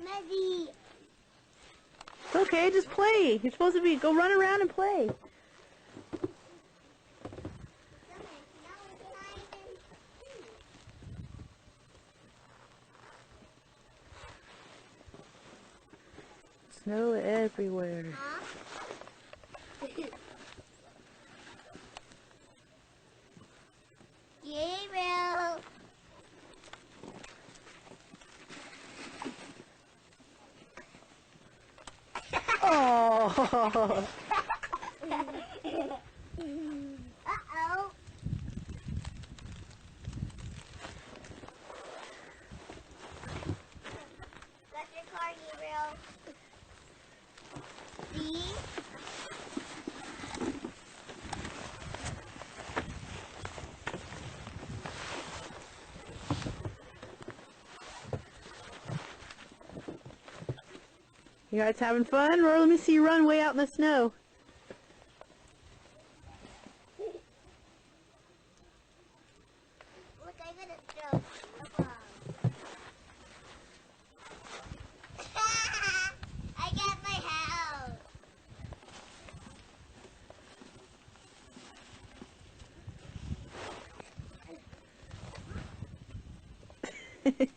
Messy. It's okay, just play. You're supposed to go run around and play. Snow everywhere. Gabriel. Oh. Uh-oh. Got your car, Gabriel. See? You guys having fun? Or let me see you run way out in the snow. Look, I got a stroke. I got my house.